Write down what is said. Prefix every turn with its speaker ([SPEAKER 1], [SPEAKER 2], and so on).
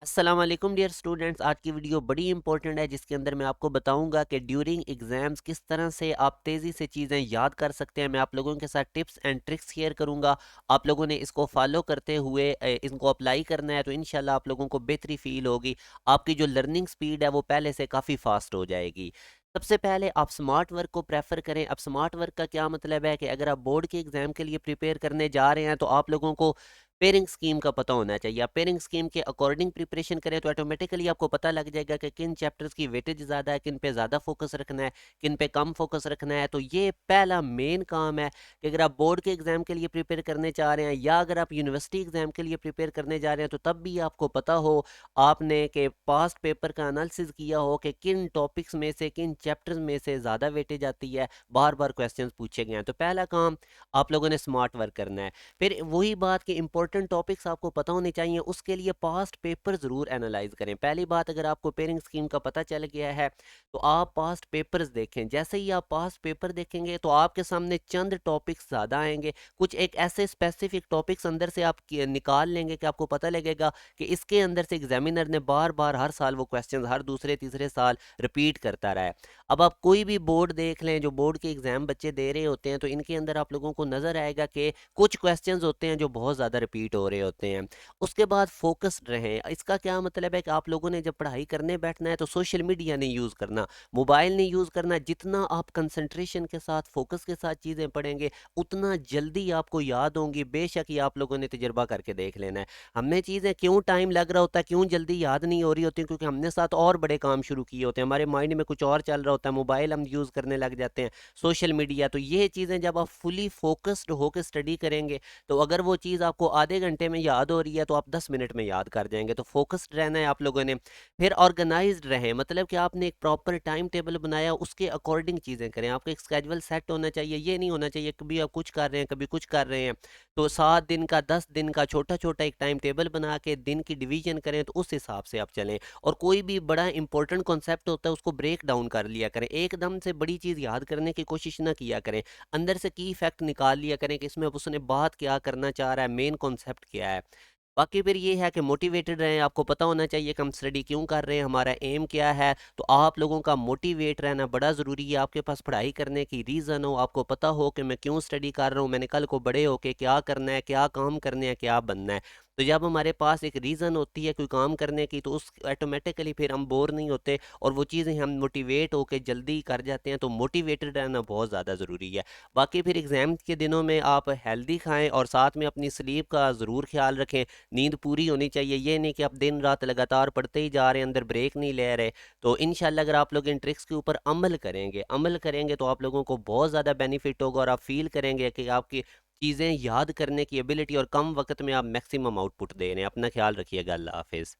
[SPEAKER 1] अस्सलाम वालेकुम dear students. आज की वीडियो बड़ी इंपॉर्टेंट है जिसके अंदर मैं आपको बताऊंगा कि ड्यूरिंग एग्जाम्स किस तरह से आप तेज़ी से चीज़ें याद कर सकते हैं। मैं आप लोगों के साथ टिप्स एंड ट्रिक्स शेयर करूंगा। आप लोगों ने इसको फॉलो करते हुए इनको अप्लाई करना है तो इंशाल्लाह आप लोगों को बेहतरी फील होगी। आपकी जो लर्निंग स्पीड है वो पहले से काफ़ी फास्ट हो जाएगी। सबसे पहले आप स्मार्ट वर्क को प्रेफर करें। अब स्मार्ट वर्क का क्या मतलब है कि अगर आप बोर्ड के एग्जाम के लिए प्रिपेयर करने जा रहे हैं तो आप लोगों को पेयरिंग स्कीम का पता होना चाहिए। आप पेयरिंग स्कीम के अकॉर्डिंग प्रिपरेशन करें तो ऑटोमेटिकली आपको पता लग जाएगा कि किन चैप्टर्स की वेटेज ज़्यादा है, किन पे ज़्यादा फोकस रखना है, किन पे कम फोकस रखना है। तो ये पहला मेन काम है कि अगर आप बोर्ड के एग्ज़ाम के लिए प्रिपेयर करने जा रहे हैं या अगर आप यूनिवर्सिटी एग्ज़ाम के लिए प्रिपेयर करने जा रहे हैं तो तब भी आपको पता हो आपने कि पास्ट पेपर का एनालिसिस किया हो कि किन टॉपिक्स में से किन चैप्टर्स में से ज़्यादा वेटेज आती है, बार बार क्वेश्चन पूछे गए हैं। तो पहला काम आप लोगों ने स्मार्ट वर्क करना है। फिर वही बात कि इंपॉर्टेंट टॉपिक्स आपको पता होने चाहिए, उसके लिए पास्ट पेपर ज़रूर एनालाइज करें। पहली बात, अगर आपको पेयरिंग स्कीम का पता चल गया है तो आप पास्ट पेपर्स देखें। जैसे ही आप पास्ट पेपर देखेंगे तो आपके सामने चंद टॉपिक्स ज़्यादा आएंगे, कुछ एक ऐसे स्पेसिफिक टॉपिक्स अंदर से आप निकाल लेंगे कि आपको पता लगेगा कि इसके अंदर से एग्जामिनर ने बार बार हर साल वो क्वेश्चन हर दूसरे तीसरे साल रिपीट करता रहा है। अब आप कोई भी बोर्ड देख लें, जो बोर्ड के एग्जाम बच्चे दे रहे होते हैं, तो इनके अंदर आप लोगों को नजर आएगा कि कुछ क्वेश्चंस होते हैं जो बहुत ज़्यादा रिपीट हो रहे होते हैं। उसके बाद फोकस्ड रहें। इसका क्या मतलब है कि आप लोगों ने जब पढ़ाई करने बैठना है तो सोशल मीडिया नहीं यूज़ करना, मोबाइल नहीं यूज़ करना। जितना आप कंसंट्रेशन के साथ फोकस के साथ चीज़ें पढ़ेंगे उतना जल्दी आपको याद होंगी। बेशक ये आप लोगों ने तजर्बा करके देख लेना है। हमें चीज़ें क्यों टाइम लग रहा होता है, क्यों जल्दी याद नहीं हो रही होती, क्योंकि हमने साथ और बड़े काम शुरू किए होते हैं, हमारे माइंड में कुछ और चल रहा होता है, मोबाइल हम यूज़ करने लग जाते हैं, सोशल मीडिया। तो ये चीज़ें जब आप फुली फोकस्ड होकर स्टडी करेंगे तो अगर वो चीज़ आपको आधे घंटे में याद हो रही है तो आप 10 मिनट में याद कर जाएंगे। तो फोकस्ड रहना है आप लोगों ने। फिर ऑर्गेनाइज्ड रहें, मतलब कि आपने एक प्रॉपर टाइम टेबल बनाया, उसके अकॉर्डिंग चीज़ें करें। आपका एक स्केड्यूल सेट होना चाहिए। ये नहीं होना चाहिए कभी आप कुछ कर रहे हैं कभी कुछ कर रहे हैं। तो 7 दिन का 10 दिन का छोटा छोटा एक टाइम टेबल बना के दिन की डिवीजन करें तो उस हिसाब से आप चलें। और कोई भी बड़ा इंपॉर्टेंट कॉन्सेप्ट होता है उसको ब्रेक डाउन कर लिया करें। एकदम से बड़ी चीज़ याद करने की कोशिश ना किया करें। अंदर से की फैक्ट निकाल लिया करें कि इसमें अब उसने बात क्या करना चाह रहा है, मेन कॉन्सेप्ट क्या है। बाकी फिर ये है कि मोटिवेटेड रहें। आपको पता होना चाहिए कि हम स्टडी क्यों कर रहे हैं, हमारा एम क्या है। तो आप लोगों का मोटिवेट रहना बड़ा ज़रूरी है। आपके पास पढ़ाई करने की रीज़न हो, आपको पता हो कि मैं क्यों स्टडी कर रहा हूँ, मैंने कल को बड़े होके क्या करना है, क्या काम करने हैं, क्या बनना है। तो जब हमारे पास एक रीज़न होती है कोई काम करने की तो उस ऑटोमेटिकली फिर हम बोर नहीं होते और वो चीज़ें हम मोटिवेट होके जल्दी कर जाते हैं। तो मोटिवेटेड रहना बहुत ज़्यादा ज़रूरी है। बाकी फिर एग्ज़ाम के दिनों में आप हेल्दी खाएं और साथ में अपनी स्लीप का ज़रूर ख्याल रखें। नींद पूरी होनी चाहिए। ये नहीं कि आप दिन रात लगातार पढ़ते ही जा रहे हैं, अंदर ब्रेक नहीं ले रहे। तो इंशाल्लाह अगर आप लोग इन ट्रिक्स के ऊपर अमल करेंगे तो आप लोगों को बहुत ज़्यादा बेनिफिट होगा और आप फील करेंगे कि आपकी चीज़ें याद करने की एबिलिटी और कम वक्त में आप मैक्सिमम आउटपुट दे रहे हैं। अपना ख्याल रखिएगा। अल्लाह हाफिज़।